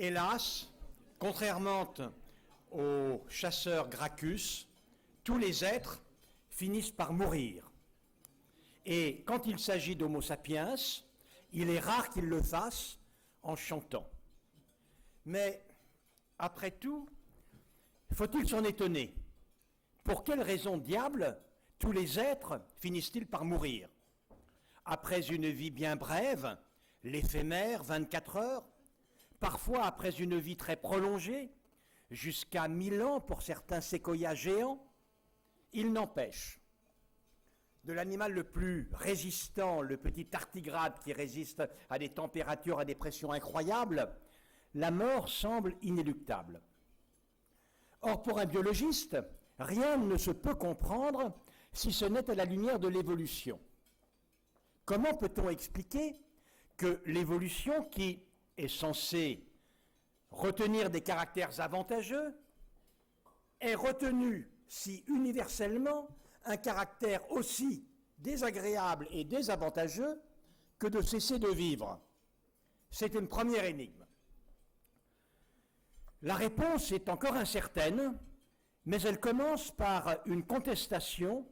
Hélas, contrairement au chasseur Gracchus, tous les êtres finissent par mourir. Et quand il s'agit d'Homo sapiens, il est rare qu'il le fasse en chantant. Mais, après tout, faut-il s'en étonner? Pour quelle raison diable tous les êtres finissent-ils par mourir? Après une vie bien brève, l'éphémère, 24 heures, parfois après une vie très prolongée, jusqu'à 1000 ans pour certains séquoias géants, il n'empêche, de l'animal le plus résistant, le petit tardigrade qui résiste à des températures, à des pressions incroyables, la mort semble inéluctable. Or, pour un biologiste, rien ne se peut comprendre si ce n'est à la lumière de l'évolution. Comment peut-on expliquer que l'évolution, qui est censée retenir des caractères avantageux, ait retenu si universellement un caractère aussi désagréable et désavantageux que de cesser de vivre? C'est une première énigme. La réponse est encore incertaine, mais elle commence par une contestation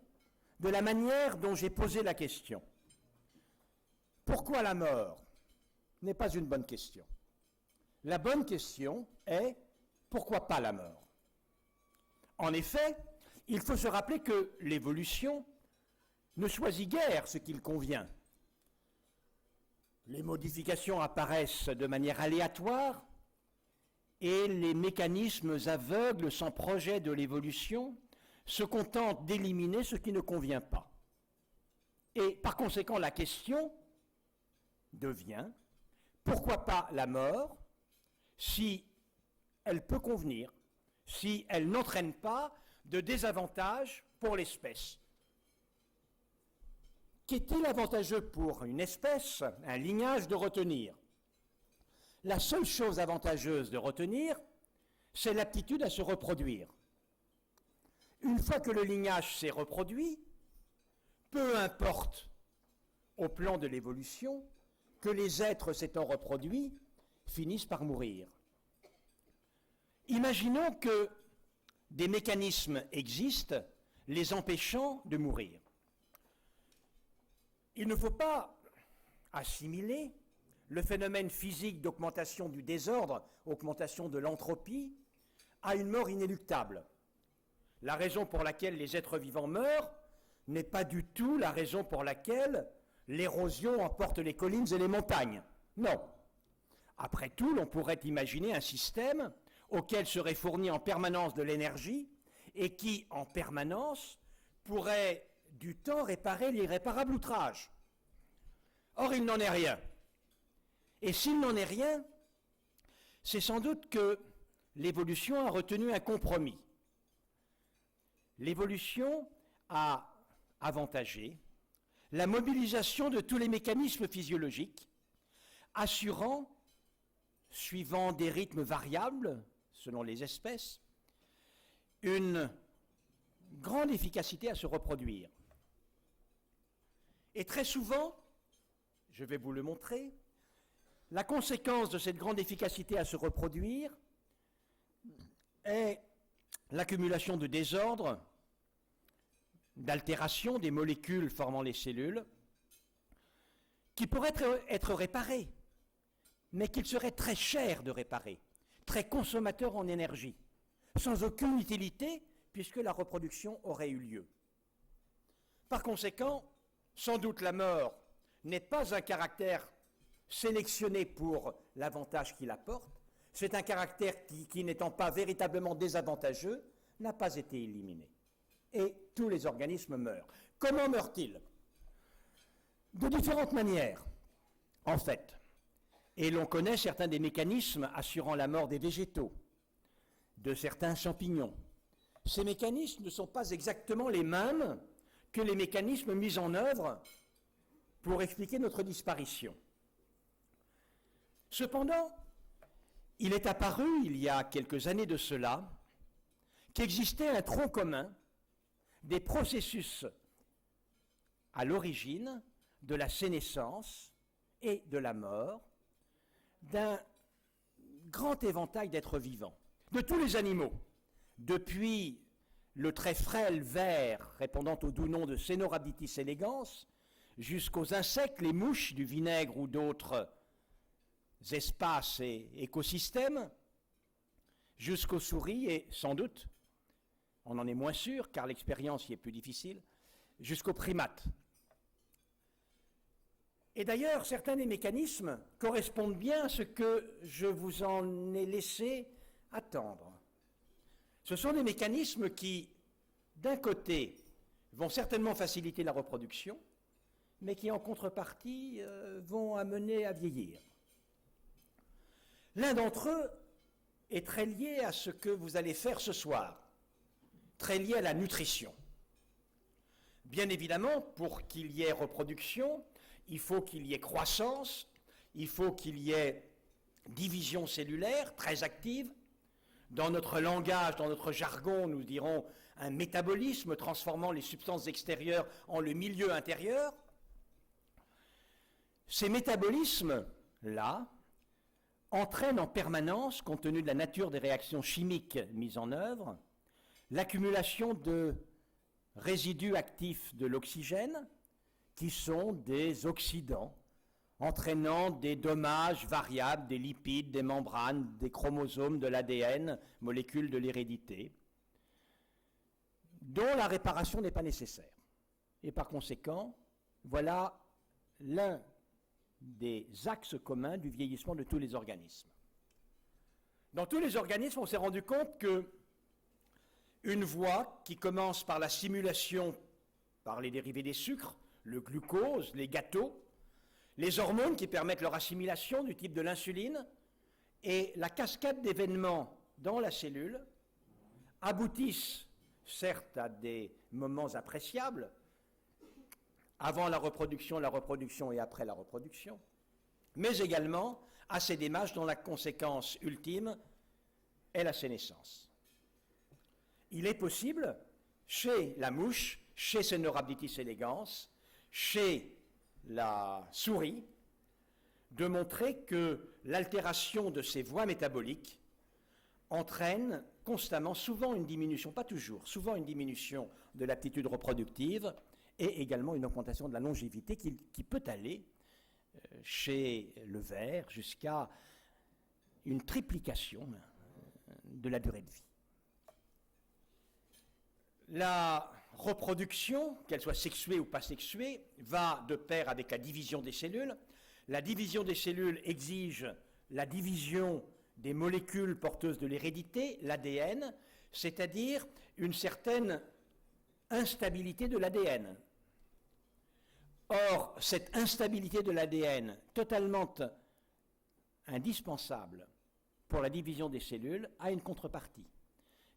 de la manière dont j'ai posé la question. Pourquoi la mort n'est pas une bonne question. La bonne question est pourquoi pas la mort? En effet, il faut se rappeler que l'évolution ne choisit guère ce qu'il convient. Les modifications apparaissent de manière aléatoire et les mécanismes aveugles sans projet de l'évolution se contentent d'éliminer ce qui ne convient pas. Et par conséquent, la question devient pourquoi pas la mort si elle peut convenir, si elle n'entraîne pas de désavantages pour l'espèce. Qu'est-il avantageux pour une espèce, un lignage, de retenir? La seule chose avantageuse de retenir, c'est l'aptitude à se reproduire. Une fois que le lignage s'est reproduit, peu importe au plan de l'évolution que les êtres s'étant reproduits finissent par mourir. Imaginons que des mécanismes existent les empêchant de mourir. Il ne faut pas assimiler le phénomène physique d'augmentation du désordre, augmentation de l'entropie, à une mort inéluctable. La raison pour laquelle les êtres vivants meurent n'est pas du tout la raison pour laquelle l'érosion emporte les collines et les montagnes. Non. Après tout, l'on pourrait imaginer un système auquel serait fournie en permanence de l'énergie et qui, en permanence, pourrait du temps réparer l'irréparable outrage. Or, il n'en est rien. Et s'il n'en est rien, c'est sans doute que l'évolution a retenu un compromis. L'évolution a avantagé la mobilisation de tous les mécanismes physiologiques, assurant, suivant des rythmes variables selon les espèces, une grande efficacité à se reproduire. Et très souvent, je vais vous le montrer, la conséquence de cette grande efficacité à se reproduire est l'accumulation de désordres, d'altérations des molécules formant les cellules, qui pourraient être réparées, mais qu'il serait très cher de réparer, très consommateur en énergie, sans aucune utilité, puisque la reproduction aurait eu lieu. Par conséquent, sans doute la mort n'est pas un caractère sélectionné pour l'avantage qu'il apporte, c'est un caractère qui n'étant pas véritablement désavantageux, n'a pas été éliminé. Et tous les organismes meurent. Comment meurent-ils? De différentes manières, en fait. Et l'on connaît certains des mécanismes assurant la mort des végétaux, de certains champignons. Ces mécanismes ne sont pas exactement les mêmes que les mécanismes mis en œuvre pour expliquer notre disparition. Cependant, il est apparu, il y a quelques années de cela, qu'existait un tronc commun des processus à l'origine de la sénescence et de la mort d'un grand éventail d'êtres vivants, de tous les animaux, depuis le très frêle ver répondant au doux nom de Caenorhabditis elegans, jusqu'aux insectes, les mouches du vinaigre ou d'autres espaces et écosystèmes, jusqu'aux souris et sans doute, on en est moins sûr car l'expérience y est plus difficile, jusqu'aux primates. Et d'ailleurs, certains des mécanismes correspondent bien à ce que je vous en ai laissé attendre. Ce sont des mécanismes qui, d'un côté, vont certainement faciliter la reproduction, mais qui, en contrepartie, vont amener à vieillir. L'un d'entre eux est très lié à ce que vous allez faire ce soir, très lié à la nutrition. Bien évidemment, pour qu'il y ait reproduction, il faut qu'il y ait croissance, il faut qu'il y ait division cellulaire très active. Dans notre langage, dans notre jargon, nous dirons un métabolisme transformant les substances extérieures en le milieu intérieur. Ces métabolismes-là entraînent en permanence, compte tenu de la nature des réactions chimiques mises en œuvre, l'accumulation de résidus actifs de l'oxygène, qui sont des oxydants, entraînant des dommages variables des lipides, des membranes, des chromosomes, de l'ADN, molécules de l'hérédité, dont la réparation n'est pas nécessaire. Et par conséquent, voilà l'un des axes communs du vieillissement de tous les organismes. Dans tous les organismes, on s'est rendu compte que une voie qui commence par la stimulation par les dérivés des sucres, le glucose, les gâteaux, les hormones qui permettent leur assimilation du type de l'insuline, et la cascade d'événements dans la cellule aboutissent certes à des moments appréciables, avant la reproduction et après la reproduction, mais également à ces démarches dont la conséquence ultime est la sénescence. Il est possible, chez la mouche, chez Caenorhabditis elegans, chez la souris, de montrer que l'altération de ces voies métaboliques entraîne constamment, souvent une diminution, pas toujours, souvent une diminution de l'aptitude reproductive et également une augmentation de la longévité qui peut aller chez le ver jusqu'à une triplication de la durée de vie. La reproduction, qu'elle soit sexuée ou pas sexuée, va de pair avec la division des cellules. La division des cellules exige la division des molécules porteuses de l'hérédité, l'ADN, c'est-à-dire une certaine instabilité de l'ADN. Or, cette instabilité de l'ADN, totalement indispensable pour la division des cellules, a une contrepartie.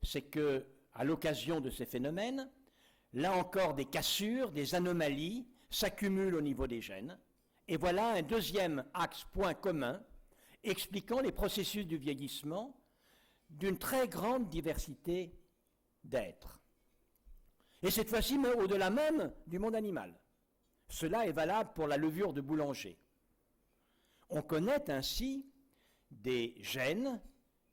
C'est que, à l'occasion de ces phénomènes, là encore des cassures, des anomalies s'accumulent au niveau des gènes. Et voilà un deuxième axe point commun expliquant les processus du vieillissement d'une très grande diversité d'êtres. Et cette fois-ci, au-delà même du monde animal. Cela est valable pour la levure de boulanger. On connaît ainsi des gènes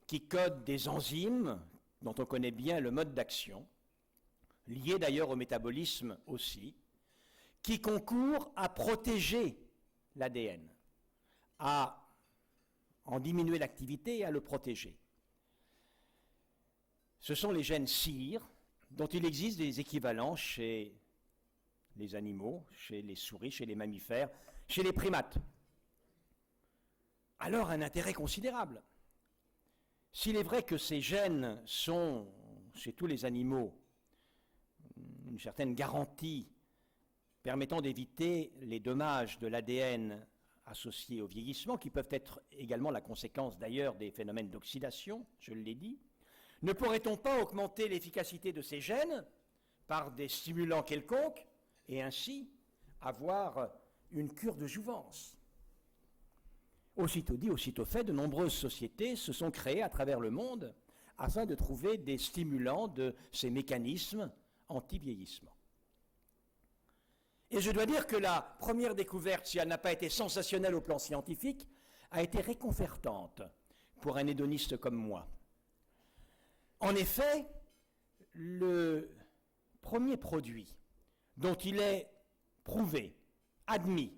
qui codent des enzymes dont on connaît bien le mode d'action, liés d'ailleurs au métabolisme aussi, qui concourent à protéger l'ADN, à en diminuer l'activité et à le protéger. Ce sont les gènes CIR, dont il existe des équivalents chez les animaux, chez les souris, chez les mammifères, chez les primates. Alors un intérêt considérable. S'il est vrai que ces gènes sont, chez tous les animaux, une certaine garantie permettant d'éviter les dommages de l'ADN associés au vieillissement, qui peuvent être également la conséquence d'ailleurs des phénomènes d'oxydation, je l'ai dit, ne pourrait-on pas augmenter l'efficacité de ces gènes par des stimulants quelconques et ainsi avoir une cure de jouvence? Aussitôt dit, aussitôt fait, de nombreuses sociétés se sont créées à travers le monde afin de trouver des stimulants de ces mécanismes anti-vieillissement. Et je dois dire que la première découverte, si elle n'a pas été sensationnelle au plan scientifique, a été réconfortante, pour un hédoniste comme moi. En effet, le premier produit dont il est prouvé, admis,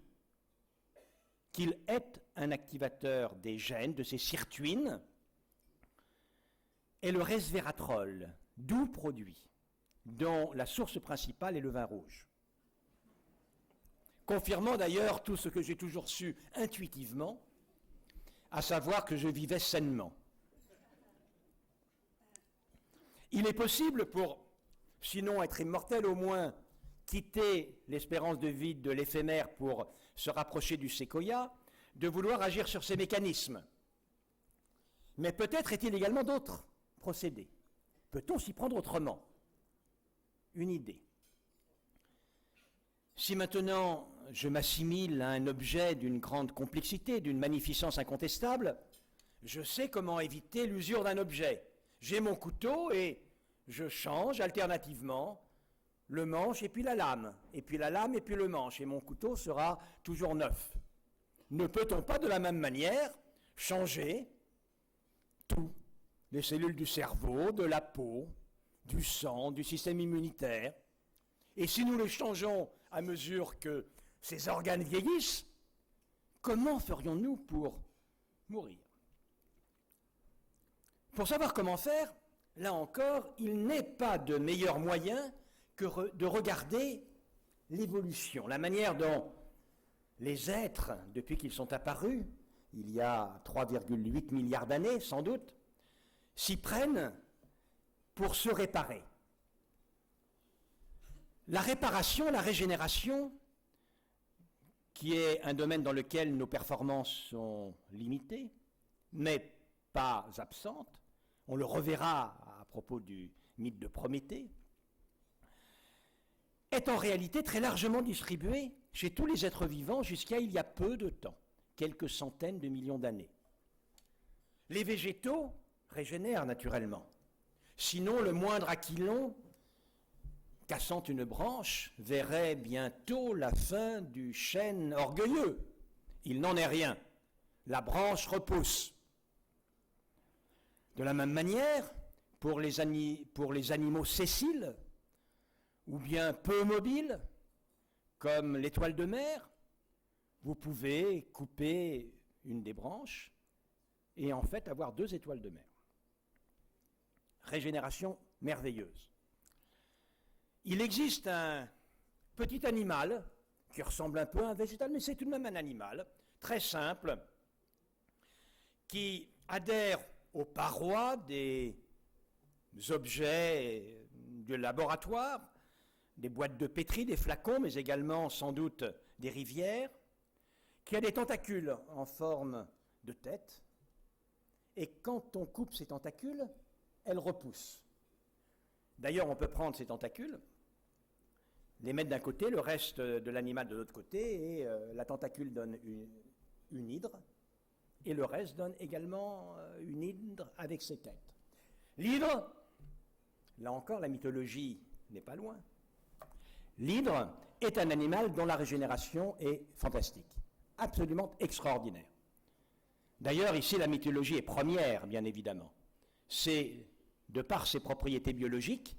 qu'il est un activateur des gènes, de ces sirtuines, est le resveratrol, doux produit, dont la source principale est le vin rouge. Confirmant d'ailleurs tout ce que j'ai toujours su intuitivement, à savoir que je vivais sainement. Il est possible pour, sinon être immortel, au moins quitter l'espérance de vie de l'éphémère pour se rapprocher du séquoia, de vouloir agir sur ces mécanismes. Mais peut-être est-il également d'autres procédés. Peut-on s'y prendre autrement? Une idée. Si maintenant je m'assimile à un objet d'une grande complexité, d'une magnificence incontestable, je sais comment éviter l'usure d'un objet. J'ai mon couteau et je change alternativement le manche et puis la lame, et puis la lame et puis le manche, et mon couteau sera toujours neuf. Ne peut-on pas de la même manière changer tout, les cellules du cerveau, de la peau, du sang, du système immunitaire? Et si nous les changeons à mesure que ces organes vieillissent, comment ferions-nous pour mourir? Pour savoir comment faire, là encore, il n'est pas de meilleur moyen que de regarder l'évolution, la manière dont les êtres, depuis qu'ils sont apparus, il y a 3,8 milliards d'années sans doute, s'y prennent pour se réparer. La réparation, la régénération, qui est un domaine dans lequel nos performances sont limitées, mais pas absentes, on le reverra à propos du mythe de Prométhée, est en réalité très largement distribuée chez tous les êtres vivants jusqu'à il y a peu de temps, quelques centaines de millions d'années. Les végétaux régénèrent naturellement. Sinon, le moindre aquilon, cassant une branche, verrait bientôt la fin du chêne orgueilleux. Il n'en est rien. La branche repousse. De la même manière, pour les animaux sessiles, ou bien peu mobiles, comme l'étoile de mer, vous pouvez couper une des branches et en fait avoir 2 étoiles de mer. Régénération merveilleuse. Il existe un petit animal qui ressemble un peu à un végétal, mais c'est tout de même un animal très simple qui adhère aux parois des objets de laboratoire, des boîtes de pétri, des flacons, mais également sans doute des rivières, qui a des tentacules en forme de tête, et quand on coupe ces tentacules, elles repoussent. D'ailleurs, on peut prendre ces tentacules, les mettre d'un côté, le reste de l'animal de l'autre côté, et la tentacule donne une hydre, et le reste donne également une hydre avec ses têtes. L'hydre, là encore, la mythologie n'est pas loin. L'hydre est un animal dont la régénération est fantastique, absolument extraordinaire. D'ailleurs, ici, la mythologie est première, bien évidemment. C'est de par ses propriétés biologiques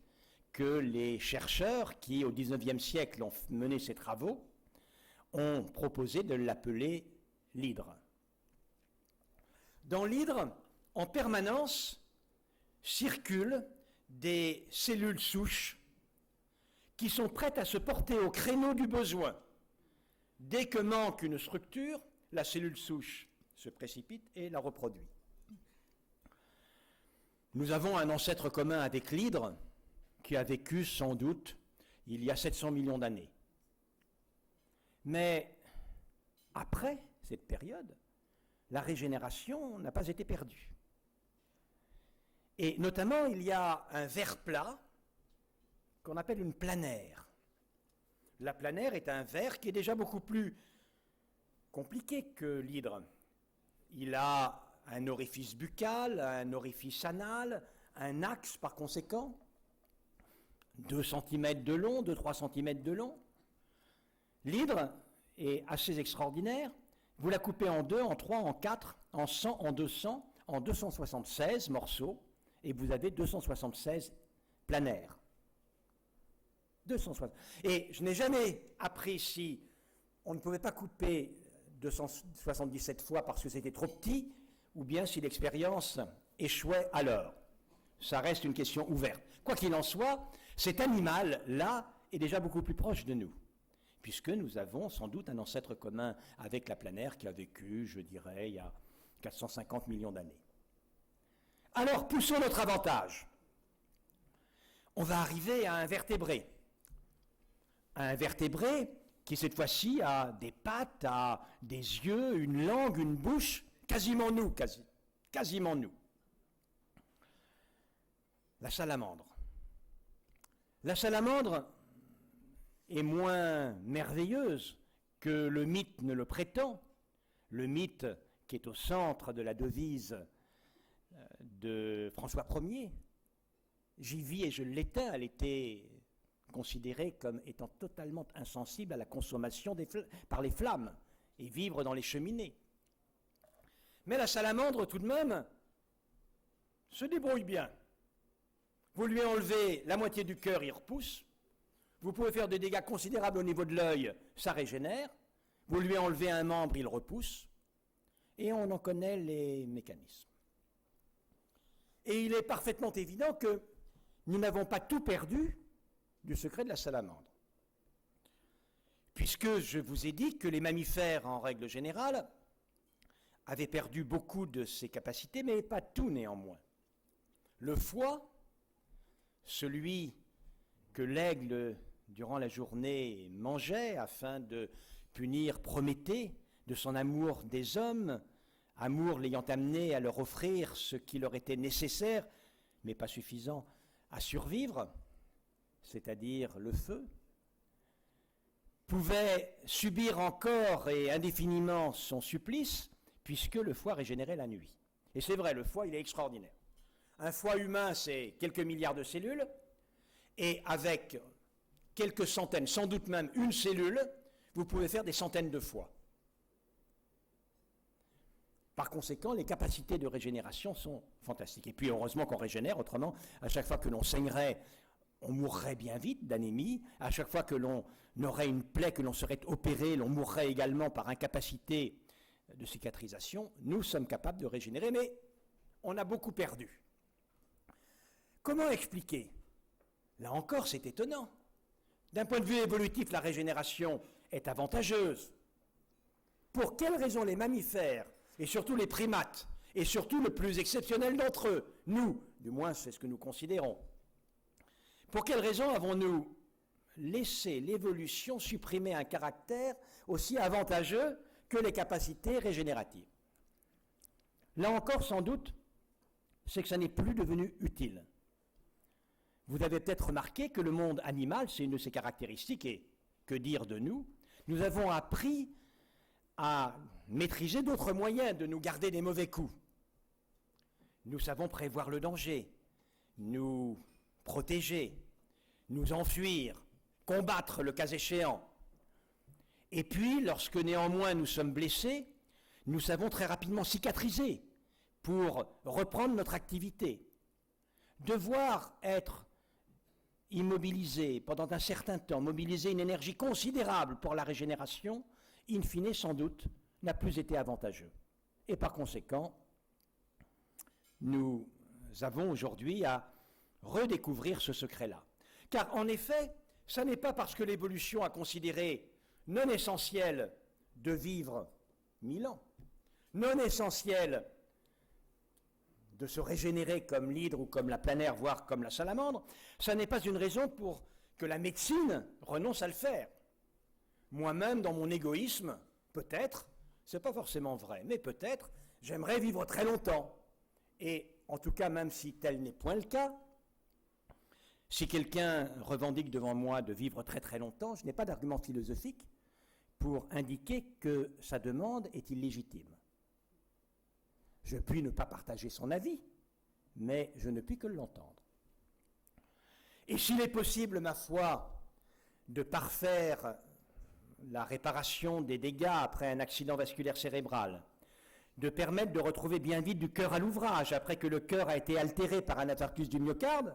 que les chercheurs qui, au XIXe siècle, ont mené ces travaux, ont proposé de l'appeler l'hydre. Dans l'hydre, en permanence, circulent des cellules souches qui sont prêtes à se porter au créneau du besoin. Dès que manque une structure, la cellule souche se précipite et la reproduit. Nous avons un ancêtre commun avec l'hydre qui a vécu sans doute il y a 700 millions d'années. Mais après cette période, la régénération n'a pas été perdue. Et notamment, il y a un ver plat qu'on appelle une planaire. La planaire est un ver qui est déjà beaucoup plus compliqué que l'hydre. Il a un orifice buccal, un orifice anal, un axe par conséquent, 2 cm de long, 2-3 cm de long. L'hydre est assez extraordinaire. Vous la coupez en 2, en 3, en 4, en 100, en 200, en 276 morceaux et vous avez 276 planaires. 260. Et je n'ai jamais appris si on ne pouvait pas couper 277 fois parce que c'était trop petit, ou bien si l'expérience échouait alors. Ça reste une question ouverte. Quoi qu'il en soit, cet animal-là est déjà beaucoup plus proche de nous, puisque nous avons sans doute un ancêtre commun avec la planaire qui a vécu, je dirais, il y a 450 millions d'années. Alors, poussons notre avantage. On va arriver à un vertébré. Un vertébré qui, cette fois-ci, a des pattes, a des yeux, une langue, une bouche, quasiment nous, quasiment nous. La salamandre. La salamandre est moins merveilleuse que le mythe ne le prétend. Le mythe qui est au centre de la devise de François Ier. J'y vis et je l'éteins. Elle était considérée comme étant totalement insensible à la consommation par les flammes et vivre dans les cheminées. Mais la salamandre, tout de même, se débrouille bien. Vous lui enlevez la moitié du cœur, il repousse. Vous pouvez faire des dégâts considérables au niveau de l'œil, ça régénère. Vous lui enlevez un membre, il repousse. Et on en connaît les mécanismes. Et il est parfaitement évident que nous n'avons pas tout perdu du secret de la salamandre. Puisque je vous ai dit que les mammifères, en règle générale, avaient perdu beaucoup de ses capacités, mais pas tout néanmoins. Le foie, celui que l'aigle, durant la journée, mangeait afin de punir Prométhée de son amour des hommes, amour l'ayant amené à leur offrir ce qui leur était nécessaire, mais pas suffisant à survivre, c'est-à-dire le feu, pouvait subir encore et indéfiniment son supplice, puisque le foie régénérait la nuit. Et c'est vrai, le foie, il est extraordinaire. Un foie humain, c'est quelques milliards de cellules, et avec quelques centaines, sans doute même une cellule, vous pouvez faire des centaines de foies. Par conséquent, les capacités de régénération sont fantastiques. Et puis, heureusement qu'on régénère, autrement, à chaque fois que l'on saignerait, on mourrait bien vite d'anémie. À chaque fois que l'on aurait une plaie, que l'on serait opéré, l'on mourrait également par incapacité de cicatrisation. Nous sommes capables de régénérer, mais on a beaucoup perdu. Comment expliquer? Là encore, c'est étonnant. D'un point de vue évolutif, la régénération est avantageuse. Pour quelles raisons les mammifères, et surtout les primates, et surtout le plus exceptionnel d'entre eux, nous, du moins c'est ce que nous considérons, pour quelles raisons avons-nous laissé l'évolution supprimer un caractère aussi avantageux que les capacités régénératives? Là encore, sans doute, c'est que ça n'est plus devenu utile. Vous avez peut-être remarqué que le monde animal, c'est une de ses caractéristiques, et que dire de nous? Nous avons appris à maîtriser d'autres moyens de nous garder des mauvais coups. Nous savons prévoir le danger, nous protéger, nous enfuir, combattre le cas échéant. Et puis, lorsque néanmoins nous sommes blessés, nous savons très rapidement cicatriser pour reprendre notre activité. Devoir être immobilisé pendant un certain temps, mobiliser une énergie considérable pour la régénération, in fine, sans doute, n'a plus été avantageux. Et par conséquent, nous avons aujourd'hui à redécouvrir ce secret-là. Car en effet, ce n'est pas parce que l'évolution a considéré non essentiel de vivre 1000 ans, non essentiel de se régénérer comme l'hydre ou comme la planaire, voire comme la salamandre, ça n'est pas une raison pour que la médecine renonce à le faire. Moi-même, dans mon égoïsme, peut-être, c'est pas forcément vrai, mais peut-être, j'aimerais vivre très longtemps. Et en tout cas, même si tel n'est point le cas, si quelqu'un revendique devant moi de vivre très très longtemps, je n'ai pas d'argument philosophique pour indiquer que sa demande est illégitime. Je puis ne pas partager son avis, mais je ne puis que l'entendre. Et s'il est possible, ma foi, de parfaire la réparation des dégâts après un accident vasculaire cérébral, de permettre de retrouver bien vite du cœur à l'ouvrage après que le cœur a été altéré par un infarctus du myocarde,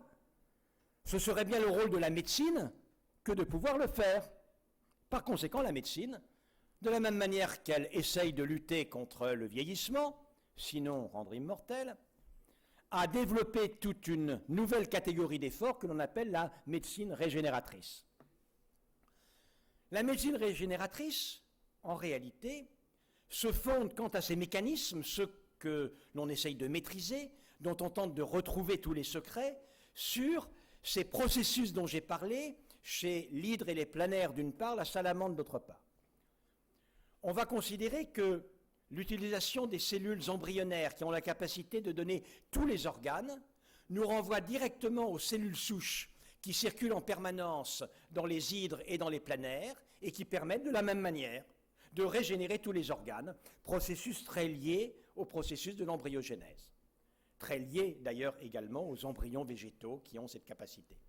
ce serait bien le rôle de la médecine que de pouvoir le faire. Par conséquent, la médecine, de la même manière qu'elle essaye de lutter contre le vieillissement, sinon rendre immortel, a développé toute une nouvelle catégorie d'efforts que l'on appelle la médecine régénératrice. La médecine régénératrice, en réalité, se fonde quant à ces mécanismes, ceux que l'on essaye de maîtriser, dont on tente de retrouver tous les secrets, sur ces processus dont j'ai parlé, chez l'hydre et les planaires d'une part, la salamandre d'autre part. On va considérer que l'utilisation des cellules embryonnaires qui ont la capacité de donner tous les organes nous renvoie directement aux cellules souches qui circulent en permanence dans les hydres et dans les planaires et qui permettent de la même manière de régénérer tous les organes, processus très lié au processus de l'embryogénèse, très lié d'ailleurs également aux embryons végétaux qui ont cette capacité.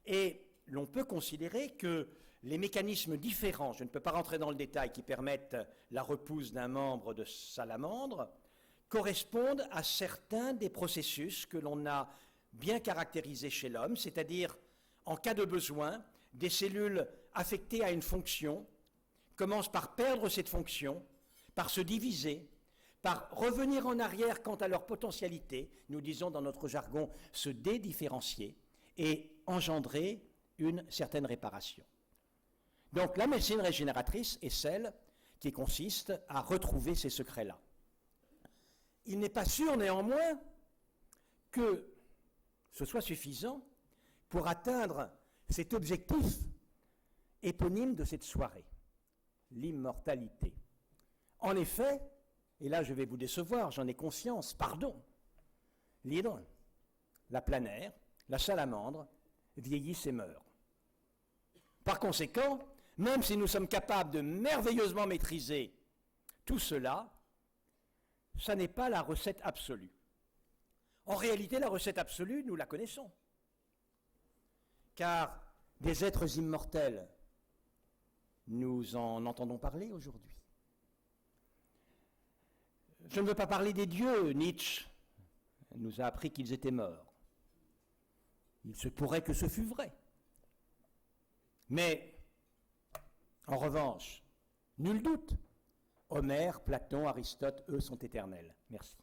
Et l'on peut considérer que les mécanismes différents, je ne peux pas rentrer dans le détail, qui permettent la repousse d'un membre de salamandre, correspondent à certains des processus que l'on a bien caractérisés chez l'homme, c'est-à-dire, en cas de besoin, des cellules affectées à une fonction commencent par perdre cette fonction, par se diviser, par revenir en arrière quant à leur potentialité, nous disons dans notre jargon se dédifférencier, et engendrer une certaine réparation. Donc la médecine régénératrice est celle qui consiste à retrouver ces secrets-là. Il n'est pas sûr néanmoins que ce soit suffisant pour atteindre cet objectif éponyme de cette soirée, l'immortalité. En effet, et là je vais vous décevoir, j'en ai conscience, pardon, l'hydre, la planaire, la salamandre vieillissent et meurent. Par conséquent, même si nous sommes capables de merveilleusement maîtriser tout cela, ça n'est pas la recette absolue. En réalité, la recette absolue, nous la connaissons. Car des êtres immortels, nous en entendons parler aujourd'hui. Je ne veux pas parler des dieux. Nietzsche nous a appris qu'ils étaient morts. Il se pourrait que ce fût vrai. Mais, en revanche, nul doute, Homère, Platon, Aristote, eux, sont éternels. Merci.